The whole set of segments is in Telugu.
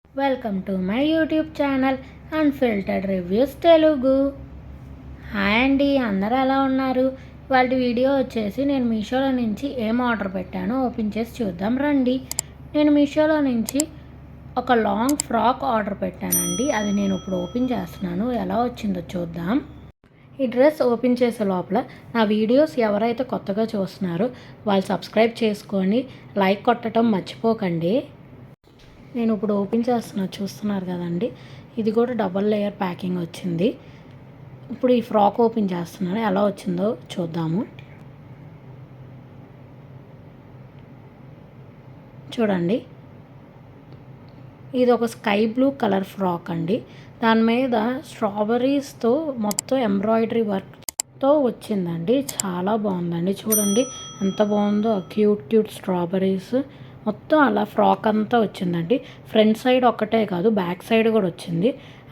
Welcome to my YouTube channel unfiltered reviews Telugu. Hi అండి, అందరూ ఎలా ఉన్నారు? వాళ్ళ వీడియో వచ్చేసి నేను మీషోలో నుంచి ఏం ఆర్డర్ పెట్టానో ఓపెన్ చేసి చూద్దాం రండి. నేను మీషోలో నుంచి ఒక లాంగ్ ఫ్రాక్ ఆర్డర్ పెట్టానండి. అది నేను ఇప్పుడు ఓపెన్ చేస్తున్నాను. ఎలా వచ్చిందో చూద్దాం. ఈ డ్రెస్ ఓపెన్ చేసే లోపల నా వీడియోస్ ఎవరైతే కొత్తగా చూస్తున్నారో వాళ్ళు సబ్స్క్రైబ్ చేసుకొని లైక్ కొట్టడం మర్చిపోకండి. నేను ఇప్పుడు ఓపెన్ చేస్తున్నా, చూస్తున్నారు కదండి. ఇది కూడా డబల్ లేయర్ ప్యాకింగ్ వచ్చింది. ఇప్పుడు ఈ ఫ్రాక్ ఓపెన్ చేస్తున్నాను, ఎలా వచ్చిందో చూద్దాము. చూడండి, ఇది ఒక స్కై బ్లూ కలర్ ఫ్రాక్ అండి. దాని మీద స్ట్రాబెర్రీస్తో మొత్తం ఎంబ్రాయిడరీ వర్క్తో వచ్చిందండి. చాలా బాగుందండి. చూడండి ఎంత బాగుందో, క్యూట్ క్యూట్ స్ట్రాబెర్రీస్ మొత్తం అలా ఫ్రాక్ అంతా వచ్చిందండి. ఫ్రంట్ సైడ్ ఒక్కటే కాదు, బ్యాక్ సైడ్ కూడా వచ్చింది.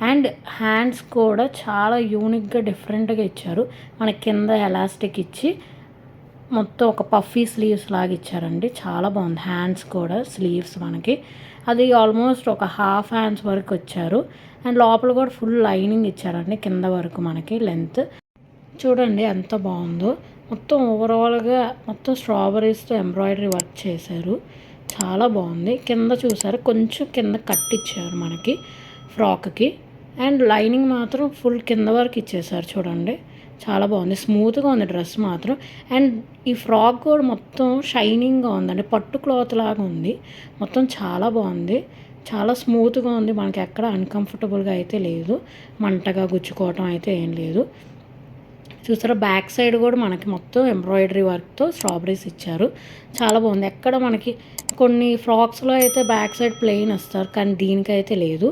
అండ్ హ్యాండ్స్ కూడా చాలా యూనిక్గా డిఫరెంట్గా ఇచ్చారు. మన కింద ఎలాస్టిక్ ఇచ్చి మొత్తం ఒక పఫీ స్లీవ్స్ లాగా ఇచ్చారండి. చాలా బాగుంది. హ్యాండ్స్ కూడా స్లీవ్స్ మనకి అది ఆల్మోస్ట్ ఒక హాఫ్ హ్యాండ్స్ వరకు వచ్చారు. అండ్ లోపల కూడా ఫుల్ లైనింగ్ ఇచ్చారండి కింద వరకు మనకి లెంత్. చూడండి ఎంత బాగుందో. మొత్తం ఓవరాల్గా మొత్తం స్ట్రాబెర్రీస్తో ఎంబ్రాయిడరీ వర్క్ చేశారు. చాలా బాగుంది. కింద చూసారు, కొంచెం కింద కట్టిచ్చారు మనకి ఫ్రాక్కి. అండ్ లైనింగ్ మాత్రం ఫుల్ కింద వరకు ఇచ్చేసారు. చూడండి చాలా బాగుంది. స్మూత్గా ఉంది డ్రెస్ మాత్రం. అండ్ ఈ ఫ్రాక్ కూడా మొత్తం షైనింగ్గా ఉందండి, పట్టు క్లాత్ లాగా ఉంది. మొత్తం చాలా బాగుంది, చాలా స్మూత్గా ఉంది. మనకి ఎక్కడ అన్కంఫర్టబుల్గా అయితే లేదు, మంటగా గుచ్చుకోవటం అయితే ఏం లేదు. చూసారా, బ్యాక్ సైడ్ కూడా మనకి మొత్తం ఎంబ్రాయిడరీ వర్క్తో స్ట్రాబెరీస్ ఇచ్చారు. చాలా బాగుంది. ఎక్కడ మనకి కొన్ని ఫ్రాక్స్లో అయితే బ్యాక్ సైడ్ ప్లెయిన్ వస్తారు, కానీ దీనికైతే లేదు.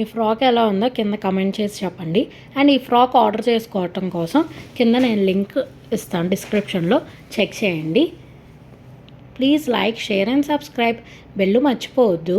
ఈ ఫ్రాక్ ఎలా ఉందో కింద కమెంట్ చేసి చెప్పండి. అండ్ ఈ ఫ్రాక్ ఆర్డర్ చేసుకోవటం కోసం కింద నేను లింక్ ఇస్తాను, డిస్క్రిప్షన్లో చెక్ చేయండి. Please like, share and subscribe. Bell మర్చిపోవద్దు.